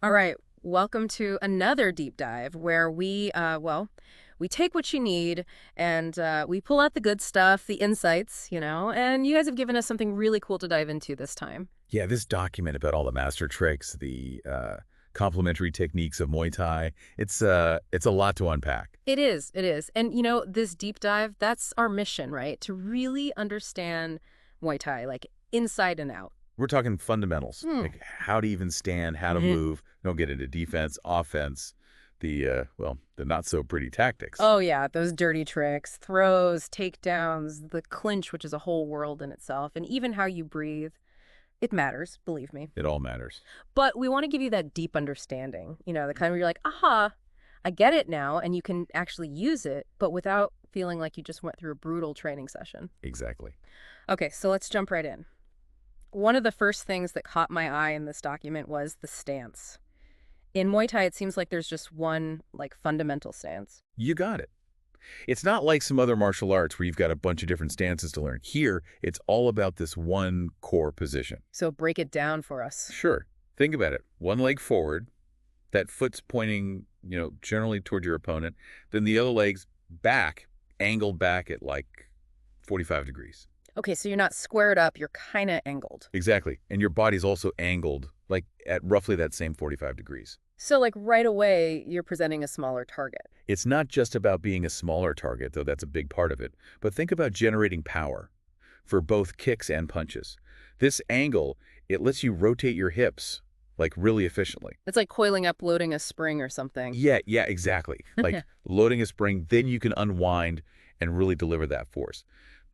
All right, welcome to another deep dive where we take what you need and we pull out the good stuff, the insights, and you guys have given us something really cool to dive into this time. Yeah, this document about all the master tricks, the complementary techniques of Muay Thai, it's a lot to unpack. It is, it is. And this deep dive, that's our mission, right? To really understand Muay Thai, like inside and out. We're talking fundamentals, Hmm. like how to even stand, how to move. Don't get into defense, offense, the not so pretty tactics. Oh, yeah, those dirty tricks, throws, takedowns, the clinch, which is a whole world in itself, and even how you breathe. It matters, believe me. It all matters. But we want to give you that deep understanding, the kind where you're like, aha, I get it now, and you can actually use it, but without feeling like you just went through a brutal training session. Exactly. Okay, so let's jump right in. One of the first things that caught my eye in this document was the stance. In Muay Thai, it seems like there's just one, like, fundamental stance. You got it. It's not like some other martial arts where you've got a bunch of different stances to learn. Here, it's all about this one core position. So break it down for us. Sure. Think about it. One leg forward, that foot's pointing, generally toward your opponent. Then the other leg's back, angled back at like 45 degrees. Okay, so you're not squared up, you're kind of angled. Exactly. And your body's also angled, like at roughly that same 45 degrees. So, like, right away, you're presenting a smaller target. It's not just about being a smaller target, though that's a big part of it, but think about generating power for both kicks and punches. This angle, it lets you rotate your hips, like really efficiently. It's like coiling up, loading a spring or something. Yeah, exactly. Like loading a spring, then you can unwind and really deliver that force.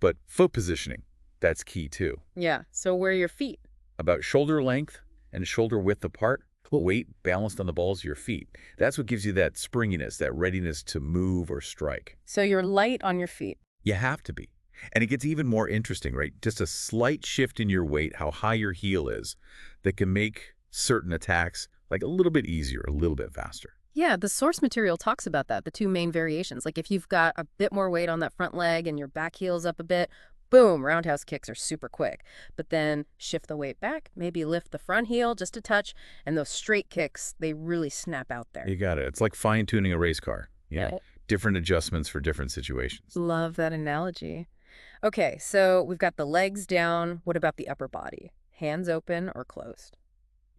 But foot positioning, that's key too. Yeah, so where are your feet? About shoulder length and shoulder width apart, weight balanced on the balls of your feet. That's what gives you that springiness, that readiness to move or strike. So you're light on your feet. You have to be. And it gets even more interesting, right? Just a slight shift in your weight, how high your heel is, that can make certain attacks like a little bit easier, a little bit faster. Yeah, the source material talks about that, the two main variations. Like if you've got a bit more weight on that front leg and your back heel's up a bit, boom, roundhouse kicks are super quick. But then shift the weight back, maybe lift the front heel just a touch, and those straight kicks, they really snap out there. You got it. It's like fine-tuning a race car. Yeah. Different adjustments for different situations. Love that analogy. Okay, so we've got the legs down. What about the upper body? Hands open or closed?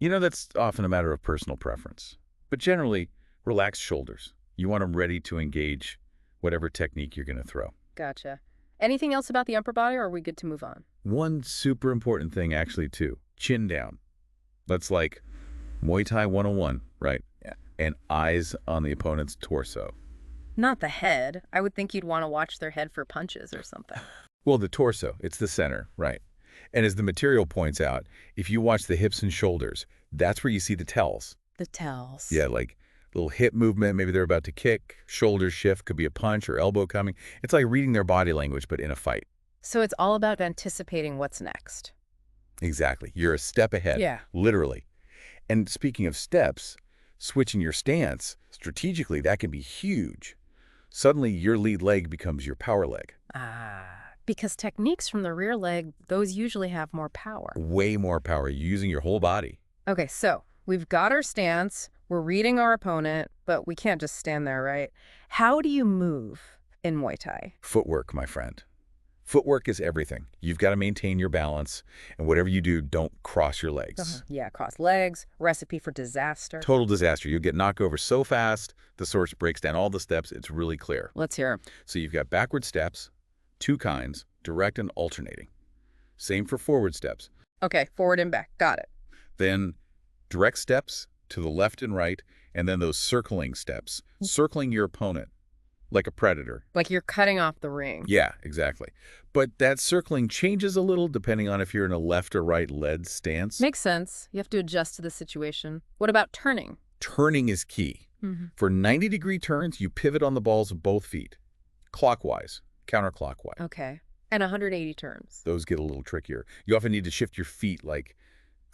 That's often a matter of personal preference. But generally, relaxed shoulders. You want them ready to engage whatever technique you're going to throw. Gotcha. Anything else about the upper body, or are we good to move on? One super important thing, actually, too. Chin down. That's like Muay Thai 101, right? Yeah. And eyes on the opponent's torso. Not the head. I would think you'd want to watch their head for punches or something. Well, the torso. It's the center, right? And as the material points out, if you watch the hips and shoulders, that's where you see the tells. The tells. Yeah, like little hip movement, maybe they're about to kick, shoulder shift, could be a punch or elbow coming. It's like reading their body language, but in a fight. So it's all about anticipating what's next. Exactly. You're a step ahead, Yeah. literally. And speaking of steps, switching your stance, strategically, that can be huge. Suddenly, your lead leg becomes your power leg. Because techniques from the rear leg, those usually have more power. Way more power. You're using your whole body. Okay, so we've got our stance, we're reading our opponent, but we can't just stand there, right? How do you move in Muay Thai? Footwork, my friend. Footwork is everything. You've got to maintain your balance, and whatever you do, don't cross your legs. Yeah, cross legs, recipe for disaster. Total disaster. You'll get knocked over so fast, the source breaks down all the steps. It's really clear. Let's hear 'em. So you've got backward steps, two kinds, direct and alternating. Same for forward steps. Okay, forward and back. Got it. Then direct steps to the left and right, and then those circling steps, circling your opponent like a predator. Like you're cutting off the ring. Yeah, exactly. But that circling changes a little depending on if you're in a left or right led stance. Makes sense. You have to adjust to the situation. What about turning? Turning is key. For 90-degree turns, you pivot on the balls of both feet, clockwise, counterclockwise. Okay. And 180 turns. Those get a little trickier. You often need to shift your feet like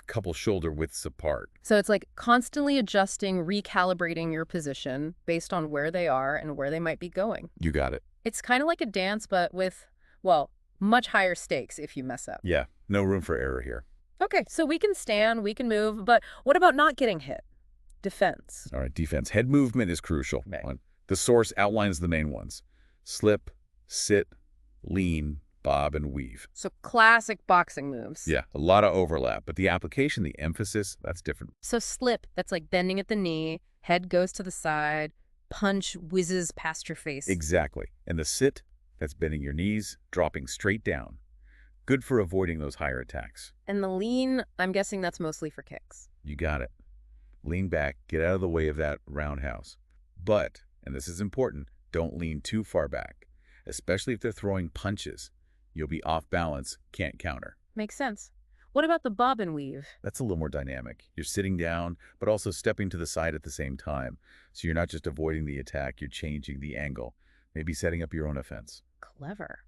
a couple shoulder widths apart. So it's like constantly adjusting, recalibrating your position based on where they are and where they might be going. You got it. It's kind of like a dance, but with, well, much higher stakes if you mess up. Yeah, no room for error here. Okay, so we can stand, we can move, but what about not getting hit? Defense. All right, defense. Head movement is crucial. Right. The source outlines the main ones. Slip, sit, lean, bob, and weave. So classic boxing moves. Yeah, a lot of overlap, but the application, the emphasis, that's different. So slip, that's like bending at the knee, head goes to the side, punch whizzes past your face. Exactly. And the sit, that's bending your knees, dropping straight down. Good for avoiding those higher attacks. And the lean, I'm guessing that's mostly for kicks. You got it. Lean back, get out of the way of that roundhouse. But, and this is important, don't lean too far back, especially if they're throwing punches. You'll be off balance, can't counter. Makes sense. What about the bob and weave? That's a little more dynamic. You're sitting down, but also stepping to the side at the same time. So you're not just avoiding the attack, you're changing the angle, maybe setting up your own offense. Clever.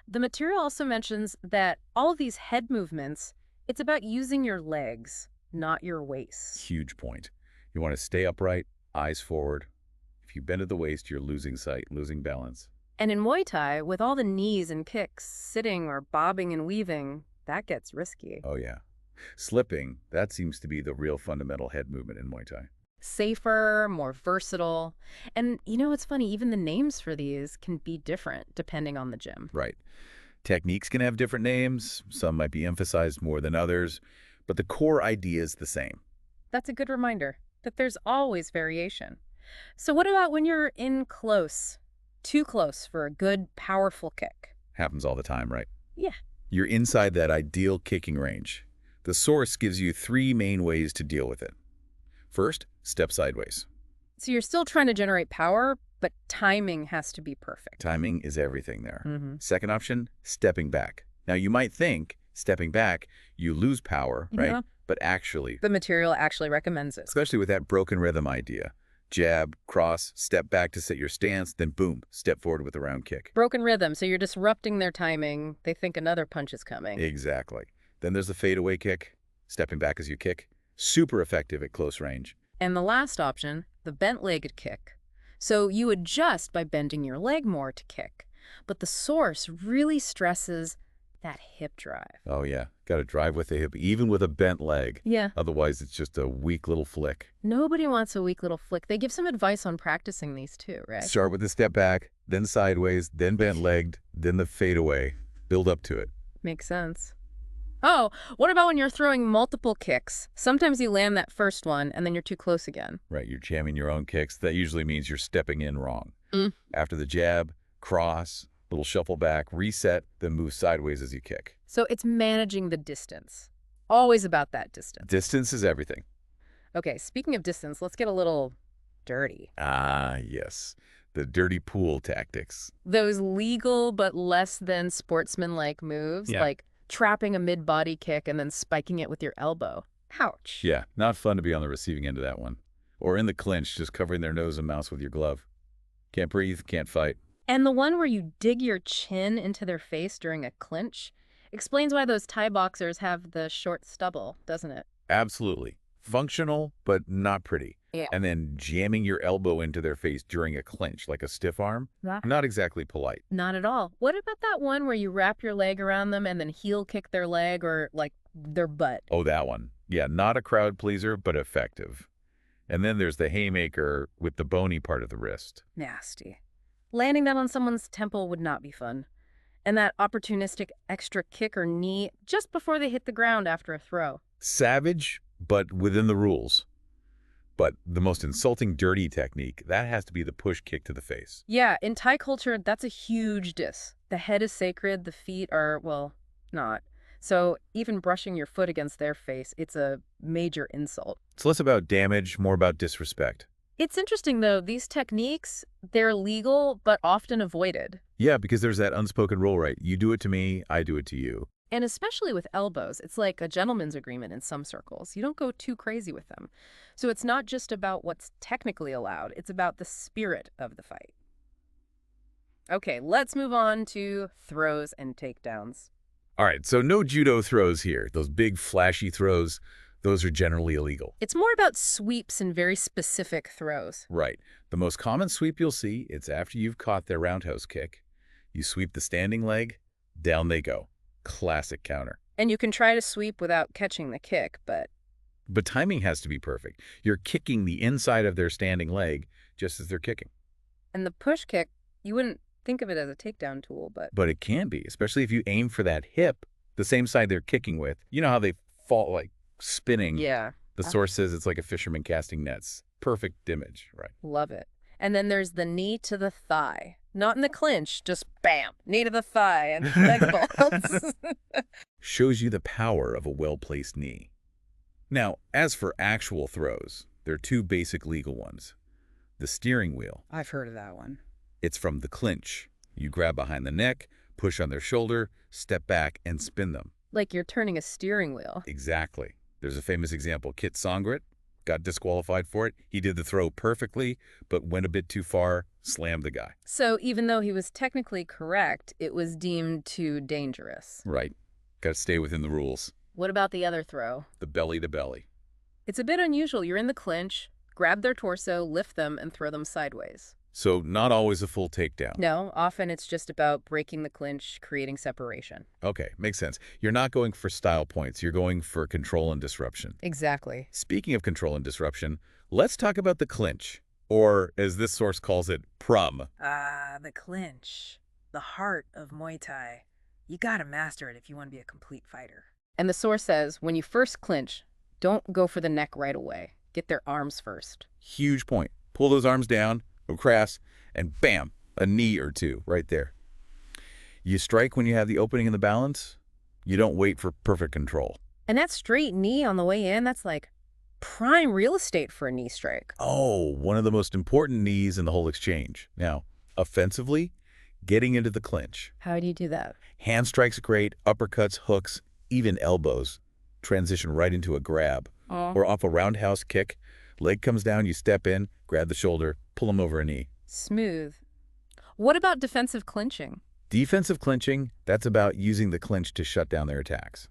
The material also mentions that all of these head movements, it's about using your legs, not your waist. Huge point. You want to stay upright, eyes forward. If you bend at the waist, you're losing sight, losing balance. And in Muay Thai, with all the knees and kicks, sitting or bobbing and weaving, that gets risky. Oh yeah. Slipping, that seems to be the real fundamental head movement in Muay Thai. Safer, more versatile. And you know, it's funny, even the names for these can be different depending on the gym. Right. Techniques can have different names. Some might be emphasized more than others, but the core idea is the same. That's a good reminder that there's always variation. So what about when you're in close? Too close for a good, powerful kick? Happens all the time, right? Yeah. You're inside that ideal kicking range. The source gives you 3 main ways to deal with it. First, step sideways. So you're still trying to generate power, but timing has to be perfect. Timing is everything there. Mm-hmm. Second option, stepping back. Now, you might think, stepping back, you lose power, right? Yeah. But actually, The material actually recommends it. especially with that broken rhythm idea, jab, cross, step back to set your stance, then boom, step forward with a round kick. Broken rhythm, so you're disrupting their timing. They think another punch is coming. Exactly. Then there's the fadeaway kick, stepping back as you kick. Super effective at close range. And the last option, the bent-legged kick. So you adjust by bending your leg more to kick. But the source really stresses that hip drive. Oh yeah, got to drive with the hip, even with a bent leg. Yeah. Otherwise, it's just a weak little flick. Nobody wants a weak little flick. They give some advice on practicing these too, right? Start with the step back, then sideways, then bent-legged, then the fadeaway. Build up to it. Makes sense. Oh, what about when you're throwing multiple kicks? Sometimes you land that first one and then you're too close again. Right, you're jamming your own kicks. That usually means you're stepping in wrong. Mm. After the jab, cross, little shuffle back, reset, then move sideways as you kick. So it's managing the distance. Always about that distance. Distance is everything. Okay, speaking of distance, let's get a little dirty. Ah, yes. The dirty pool tactics. Those legal but less than sportsman-like moves, Yeah. like trapping a mid-body kick and then spiking it with your elbow. Ouch. Yeah, not fun to be on the receiving end of that one. Or in the clinch, just covering their nose and mouth with your glove. Can't breathe, can't fight. And the one where you dig your chin into their face during a clinch explains why those Thai boxers have the short stubble, doesn't it? Absolutely. Functional, but not pretty. Yeah. And then jamming your elbow into their face during a clinch, like a stiff arm, not exactly polite. Not at all. What about that one where you wrap your leg around them and then heel kick their leg or, like, their butt? Oh, that one. Yeah, not a crowd pleaser, but effective. And then there's the haymaker with the bony part of the wrist. Nasty. Landing that on someone's temple would not be fun. And that opportunistic extra kick or knee just before they hit the ground after a throw. Savage, but within the rules. But the most insulting, dirty technique, that has to be the push kick to the face. Yeah, in Thai culture, that's a huge diss. The head is sacred, the feet are, well, not. So even brushing your foot against their face, it's a major insult. It's less about damage, more about disrespect. It's interesting, though, these techniques, they're legal but often avoided. Yeah, because there's that unspoken rule, right? You do it to me, I do it to you. And especially with elbows, it's like a gentleman's agreement in some circles. You don't go too crazy with them. So it's not just about what's technically allowed, it's about the spirit of the fight. Okay, let's move on to throws and takedowns. All right, so no judo throws here. Those big flashy throws, those are generally illegal. It's more about sweeps and very specific throws. Right. The most common sweep you'll see, it's after you've caught their roundhouse kick. You sweep the standing leg, down they go. Classic counter. And you can try to sweep without catching the kick, but But timing has to be perfect. You're kicking the inside of their standing leg just as they're kicking. And the push kick, you wouldn't think of it as a takedown tool, but But it can be, especially if you aim for that hip, the same side they're kicking with. You know how they fall like spinning? yeah, The source says it's like a fisherman casting nets. Perfect image, right? love it. And then there's the knee to the thigh. Not in the clinch, just bam, knee to the thigh and leg bolts. Shows you the power of a well-placed knee. Now, as for actual throws, there are two basic legal ones. The steering wheel. I've heard of that one. It's from the clinch. You grab behind the neck, push on their shoulder, step back, and spin them. Like you're turning a steering wheel. Exactly. There's a famous example. Kit Songret got disqualified for it. He did the throw perfectly, but went a bit too far, slammed the guy. So even though he was technically correct, it was deemed too dangerous. Right. Got to stay within the rules. What about the other throw? The belly to belly. It's a bit unusual. You're in the clinch, grab their torso, lift them, and throw them sideways. So not always a full takedown. No, often it's just about breaking the clinch, creating separation. Okay, makes sense. You're not going for style points. You're going for control and disruption. Exactly. Speaking of control and disruption, let's talk about the clinch, or as this source calls it, Prumb. The clinch. The heart of Muay Thai. You gotta master it if you want to be a complete fighter. And the source says, when you first clinch, don't go for the neck right away. Get their arms first. Huge point. Pull those arms down, go crass, and bam, a knee or two right there. You strike when you have the opening in the balance. You don't wait for perfect control. And that straight knee on the way in, that's like prime real estate for a knee strike. Oh, one of the most important knees in the whole exchange. Now, offensively, getting into the clinch. How do you do that? Hand strikes great, uppercuts, hooks, even elbows. Transition right into a grab. Or off a roundhouse kick. Leg comes down, you step in, grab the shoulder, pull him over a knee. Smooth. What about defensive clinching? Defensive clinching, that's about using the clinch to shut down their attacks.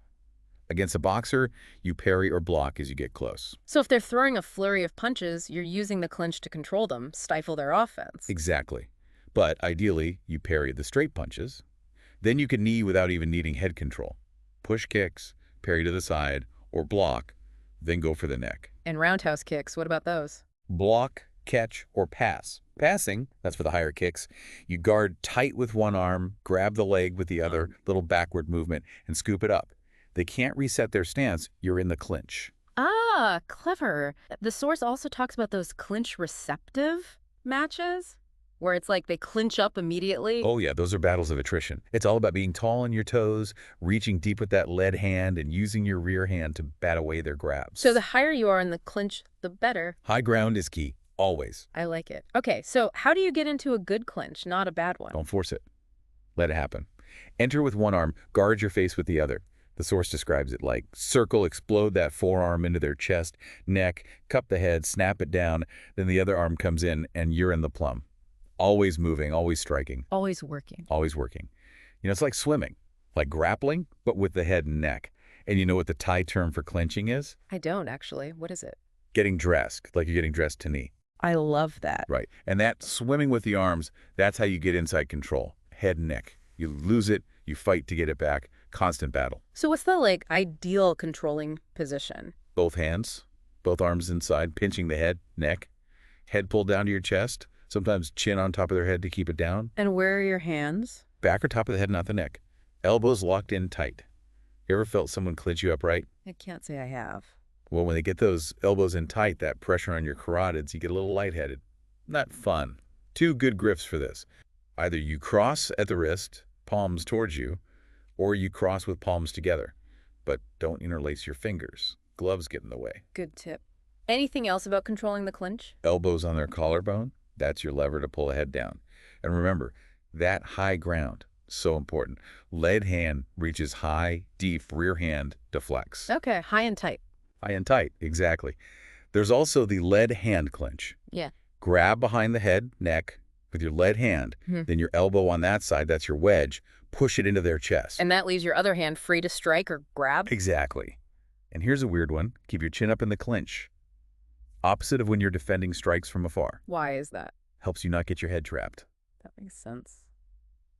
Against a boxer, you parry or block as you get close. So if they're throwing a flurry of punches, you're using the clinch to control them, stifle their offense. Exactly. But ideally, you parry the straight punches. Then you can knee without even needing head control. Push kicks, parry to the side, or block, then go for the neck. And roundhouse kicks, what about those? Block, catch, or pass. Passing, that's for the higher kicks. You guard tight with one arm, grab the leg with the other, little backward movement, and scoop it up. They can't reset their stance. You're in the clinch. Ah, clever. The source also talks about those clinch receptive matches, where it's like they clinch up immediately. Oh yeah, those are battles of attrition. It's all about being tall on your toes, reaching deep with that lead hand, and using your rear hand to bat away their grabs. So the higher you are in the clinch, the better. High ground is key, always. I like it. Okay, so how do you get into a good clinch, not a bad one? Don't force it. Let it happen. Enter with one arm, guard your face with the other. The source describes it like circle, explode that forearm into their chest, neck, cup the head, snap it down, then the other arm comes in, and you're in the plum. Always moving, always striking, Always working. always working. You know, it's like swimming, like grappling, but with the head and neck. And you know what the Thai term for clinching is? I don't, actually. What is it? Getting dressed, like you're getting dressed to knee. I love that. Right. And that swimming with the arms, that's how you get inside control. Head and neck. You lose it, you fight to get it back. Constant battle. So what's the, ideal controlling position? Both hands, both arms inside, pinching the head, neck. Head pulled down to your chest. Sometimes chin on top of their head to keep it down. And where are your hands? Back or top of the head, not the neck. Elbows locked in tight. You ever felt someone clinch you up right? I can't say I have. Well, when they get those elbows in tight, that pressure on your carotids, you get a little lightheaded. Not fun. Two good grips for this. Either you cross at the wrist, palms towards you, or you cross with palms together. But don't interlace your fingers. Gloves get in the way. Good tip. Anything else about controlling the clinch? Elbows on their collarbone, that's your lever to pull a head down. And remember, that high ground, so important. Lead hand reaches high, deep, rear hand deflects. Okay, high and tight. High and tight, exactly. There's also the lead hand clinch. Yeah. Grab behind the head, neck, with your lead hand, then your elbow on that side, that's your wedge, push it into their chest. And that leaves your other hand free to strike or grab? Exactly. And here's a weird one. Keep your chin up in the clinch. Opposite of when you're defending strikes from afar. Why is that? Helps you not get your head trapped. That makes sense.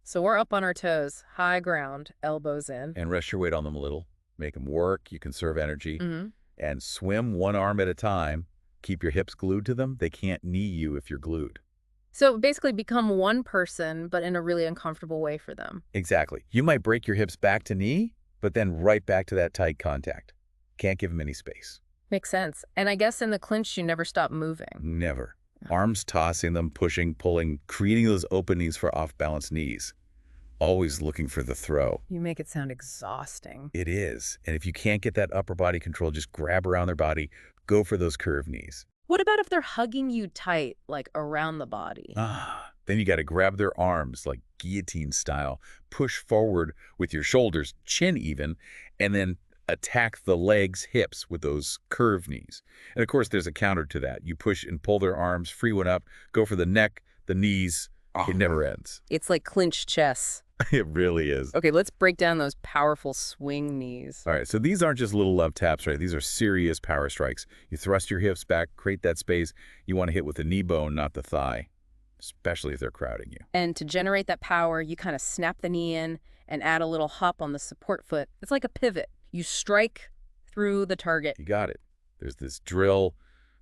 So we're up on our toes, high ground, elbows in. And rest your weight on them a little. Make them work. You conserve energy. And swim one arm at a time. Keep your hips glued to them. They can't knee you if you're glued. So basically become one person, but in a really uncomfortable way for them. Exactly. You might break your hips back to knee, but then right back to that tight contact. Can't give them any space. Makes sense. And I guess in the clinch, you never stop moving. Never. Arms tossing them, pushing, pulling, creating those openings for off-balance knees. Always looking for the throw. You make it sound exhausting. It is. And if you can't get that upper body control, just grab around their body, go for those curved knees. What about if they're hugging you tight, like around the body? Then you got to grab their arms, like guillotine style, push forward with your shoulders, chin even, and then attack the legs, hips with those curved knees. And of course, there's a counter to that. You push and pull their arms, free one up, go for the neck, the knees. It never ends. It's like clinch chess. It really is. Okay, let's break down those powerful swing knees. All right, so these aren't just little love taps, right? These are serious power strikes. You thrust your hips back, create that space. You want to hit with the knee bone, not the thigh, especially if they're crowding you. And to generate that power, you kind of snap the knee in and add a little hop on the support foot. It's like a pivot. You strike through the target. You got it. There's this drill.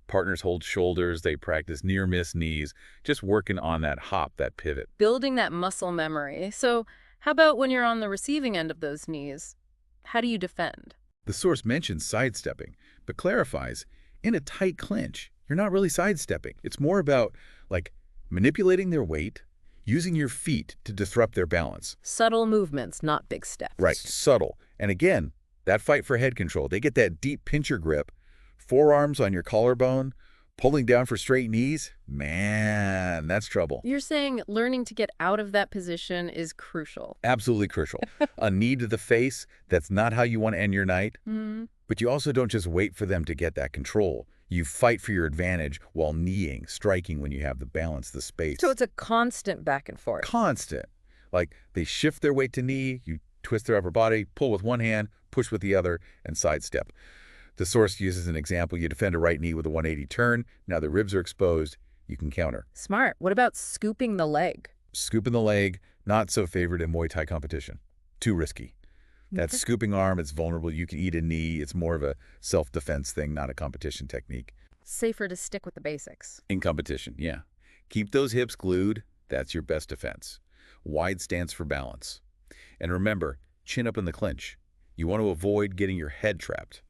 Partners hold shoulders. They practice near-miss knees, just working on that hop, that pivot. Building that muscle memory. So how about when you're on the receiving end of those knees? How do you defend? The source mentions sidestepping, but clarifies, in a tight clinch, you're not really sidestepping. It's more about, like, manipulating their weight, using your feet to disrupt their balance. Subtle movements, not big steps. Right, subtle. And again, that fight for head control. They get that deep pincher grip, forearms on your collarbone, pulling down for straight knees. Man, that's trouble. You're saying learning to get out of that position is crucial. Absolutely crucial. A knee to the face, that's not how you want to end your night. But you also don't just wait for them to get that control. You fight for your advantage while kneeing, striking when you have the balance, the space. So it's a constant back and forth. Constant. Like they shift their weight to knee, you twist their upper body, pull with one hand, push with the other, and sidestep. The source uses an example. You defend a right knee with a 180 turn. Now the ribs are exposed. You can counter. Smart. What about scooping the leg? Scooping the leg, not so favored in Muay Thai competition. Too risky. That scooping arm, it's vulnerable. You can eat a knee. It's more of a self-defense thing, not a competition technique. Safer to stick with the basics. In competition, yeah. Keep those hips glued. That's your best defense. Wide stance for balance. And remember, chin up in the clinch. You want to avoid getting your head trapped.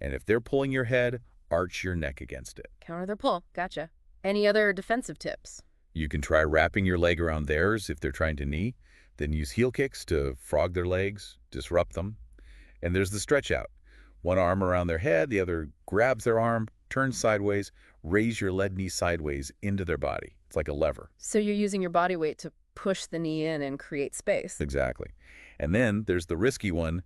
And if they're pulling your head, arch your neck against it. Counter their pull. Gotcha. Any other defensive tips? You can try wrapping your leg around theirs if they're trying to knee. Then use heel kicks to frog their legs, disrupt them. And there's the stretch out. One arm around their head, the other grabs their arm, turns sideways, raise your lead knee sideways into their body. It's like a lever. So you're using your body weight to push the knee in and create space. Exactly. And then there's the risky one,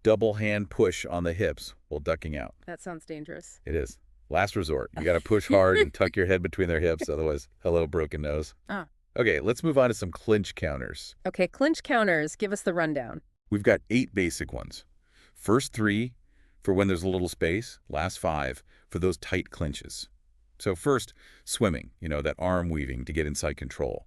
double hand push on the hips while ducking out. That sounds dangerous. It is. Last resort. You got to push hard and tuck your head between their hips, otherwise, hello, broken nose. Okay, let's move on to some clinch counters. Okay, clinch counters. Give us the rundown. We've got 8 basic ones. First 3 for when there's a little space. Last 5 for those tight clinches. So first, swimming, that arm weaving to get inside control.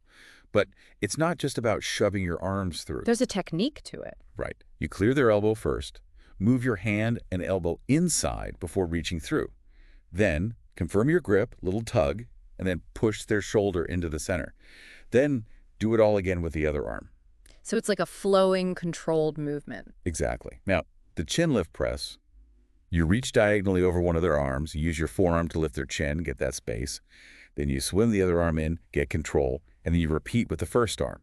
But it's not just about shoving your arms through. There's a technique to it. Right. You clear their elbow first, move your hand and elbow inside before reaching through. Then confirm your grip, little tug, and then push their shoulder into the center. Then do it all again with the other arm. So it's like a flowing, controlled movement. Exactly. Now, the chin lift press, you reach diagonally over one of their arms, use your forearm to lift their chin, get that space. Then you swim the other arm in, get control, and then you repeat with the first arm.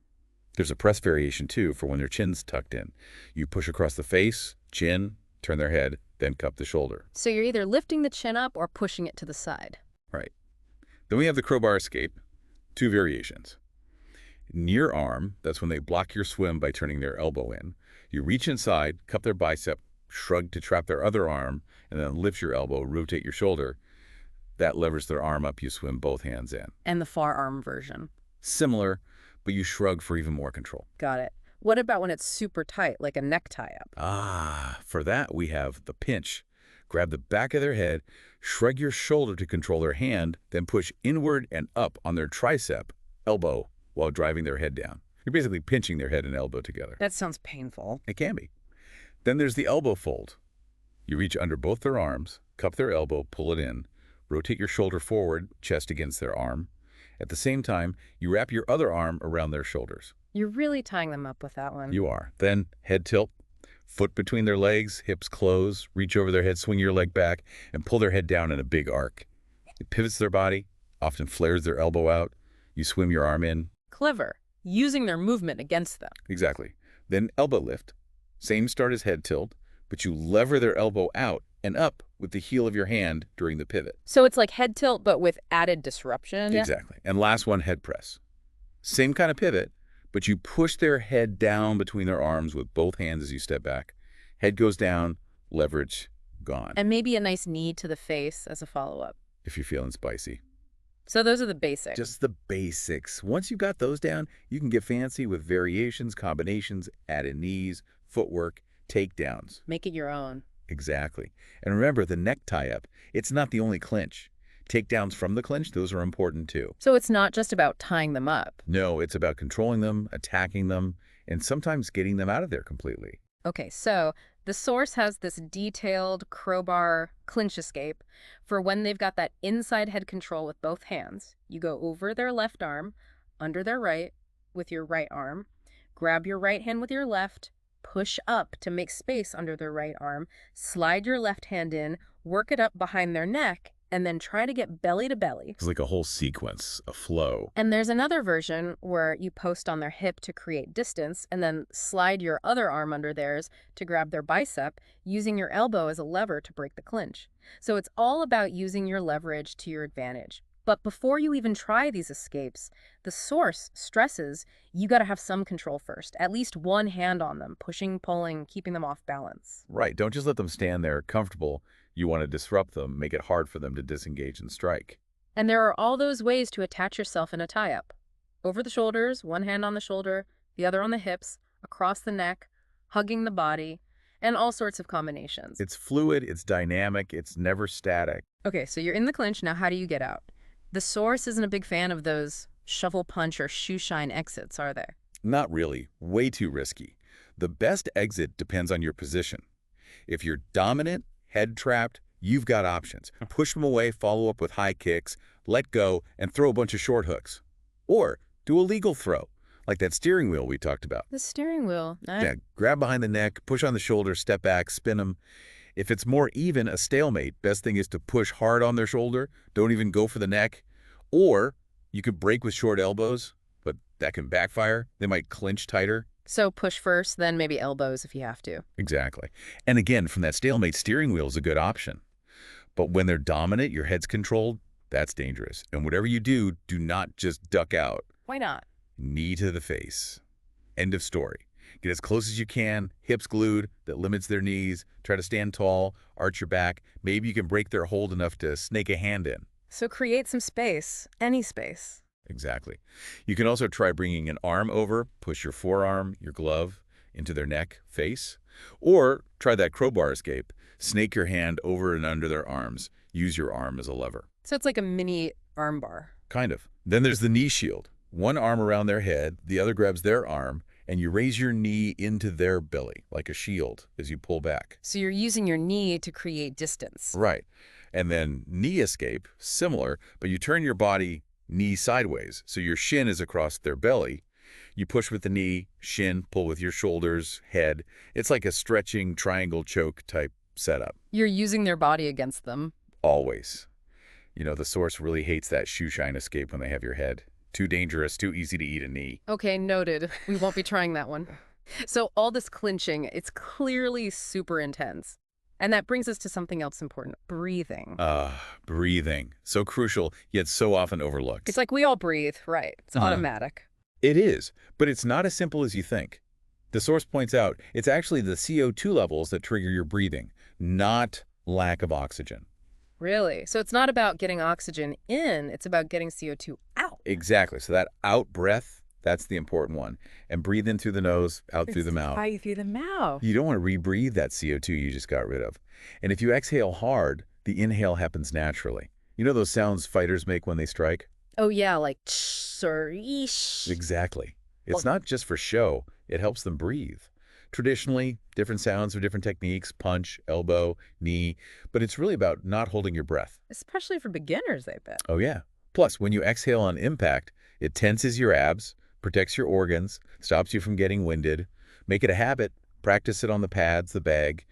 There's a press variation, too, for when their chin's tucked in. You push across the face, chin, turn their head, then cup the shoulder. So you're either lifting the chin up or pushing it to the side. Right. Then we have the crowbar escape, 2 variations. Near arm, that's when they block your swim by turning their elbow in. You reach inside, cup their bicep, shrug to trap their other arm, and then lift your elbow, rotate your shoulder. That levers their arm up, you swim both hands in. And the far arm version. Similar, but you shrug for even more control. Got it. What about when it's super tight, like a neck tie-up? For that we have the pinch. Grab the back of their head, shrug your shoulder to control their hand, then push inward and up on their tricep, elbow, while driving their head down. You're basically pinching their head and elbow together. That sounds painful. It can be. Then there's the elbow fold. You reach under both their arms, cup their elbow, pull it in, rotate your shoulder forward, chest against their arm. At the same time, you wrap your other arm around their shoulders. You're really tying them up with that one. You are. Then head tilt, foot between their legs, hips close, reach over their head, swing your leg back, and pull their head down in a big arc. It pivots their body, often flares their elbow out. You swim your arm in. Clever. Using their movement against them. Exactly. Then elbow lift. Same start as head tilt, but you lever their elbow out and up with the heel of your hand during the pivot. So it's like head tilt, but with added disruption? Exactly. And last one, head press. Same kind of pivot, but you push their head down between their arms with both hands as you step back. Head goes down, leverage, gone. And maybe a nice knee to the face as a follow-up. If you're feeling spicy. So those are the basics. Just the basics. Once you've got those down, you can get fancy with variations, combinations, added knees, footwork, takedowns. Make it your own. Exactly. And remember, the neck tie-up, it's not the only clinch. Takedowns from the clinch, those are important too. So it's not just about tying them up. No, it's about controlling them, attacking them, and sometimes getting them out of there completely. Okay, so the source has this detailed crowbar clinch escape for when they've got that inside head control with both hands. You go over their left arm, under their right with your right arm, grab your right hand with your left, push up to make space under their right arm, slide your left hand in, work it up behind their neck, and then try to get belly to belly. It's like a whole sequence, a flow. And there's another version where you post on their hip to create distance and then slide your other arm under theirs to grab their bicep, using your elbow as a lever to break the clinch. So it's all about using your leverage to your advantage. But before you even try these escapes, the source stresses you got to have some control first, at least one hand on them, pushing, pulling, keeping them off balance. Right. Don't just let them stand there comfortable. You want to disrupt them, make it hard for them to disengage and strike. And there are all those ways to attach yourself in a tie-up. Over the shoulders, one hand on the shoulder, the other on the hips, across the neck, hugging the body, and all sorts of combinations. It's fluid, it's dynamic, it's never static. Okay, so you're in the clinch. Now how do you get out? The source isn't a big fan of those shovel punch or shoe shine exits, are they? Not really. Way too risky. The best exit depends on your position. If you're dominant, head trapped, you've got options. Push them away, follow up with high kicks, let go, and throw a bunch of short hooks. Or do a legal throw, like that steering wheel we talked about. The steering wheel. Yeah, grab behind the neck, push on the shoulder, step back, spin them. If it's more even, a stalemate, best thing is to push hard on their shoulder, don't even go for the neck. Or you could break with short elbows, but that can backfire. They might clinch tighter. So push first, then maybe elbows if you have to. Exactly. And again, from that stalemate, steering wheel is a good option. But when they're dominant, your head's controlled, that's dangerous. And whatever you do, do not just duck out. Why not? Knee to the face. End of story. Get as close as you can, hips glued, that limits their knees. Try to stand tall, arch your back. Maybe you can break their hold enough to snake a hand in. So create some space, any space. Exactly. You can also try bringing an arm over, push your forearm, your glove, into their neck, face. Or try that crowbar escape. Snake your hand over and under their arms. Use your arm as a lever. So it's like a mini arm bar. Kind of. Then there's the knee shield. One arm around their head, the other grabs their arm, and you raise your knee into their belly, like a shield, as you pull back. So you're using your knee to create distance. Right. And then knee escape, similar, but you turn your body knee sideways, so your shin is across their belly. You push with the knee, shin, pull with your shoulders, head. It's like a stretching triangle choke type setup. You're using their body against them. Always. You know, the source really hates that shoe shine escape when they have your head. Too dangerous, too easy to eat a knee. Okay, noted. We won't be trying that one. So all this clinching, it's clearly super intense. And that brings us to something else important, breathing. Breathing. So crucial, yet so often overlooked. It's like we all breathe, right? It's automatic. It is, but it's not as simple as you think. The source points out it's actually the CO2 levels that trigger your breathing, not lack of oxygen. Really? So it's not about getting oxygen in, it's about getting CO2 out. Exactly. So that out breath, that's the important one. And breathe in through the nose, out through the mouth. Out through the mouth. You don't want to rebreathe that CO2 you just got rid of. And if you exhale hard, the inhale happens naturally. You know those sounds fighters make when they strike? Oh yeah, like tsh or eesh. Exactly. It's not just for show. It helps them breathe. Traditionally, different sounds for different techniques, punch, elbow, knee, but it's really about not holding your breath. Especially for beginners, I bet. Oh yeah. Plus, when you exhale on impact, it tenses your abs, protects your organs, stops you from getting winded. Make it a habit. Practice it on the pads, the bag.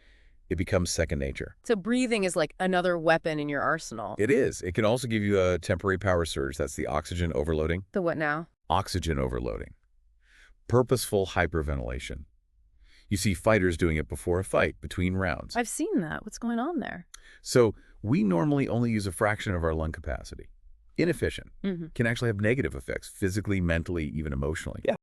It becomes second nature. So breathing is like another weapon in your arsenal. It is. It can also give you a temporary power surge. That's the oxygen overloading. The what now? Oxygen overloading. Purposeful hyperventilation. You see fighters doing it before a fight, between rounds. I've seen that. What's going on there? So we normally only use a fraction of our lung capacity. Inefficient. Can actually have negative effects, physically, mentally, even emotionally. Yeah.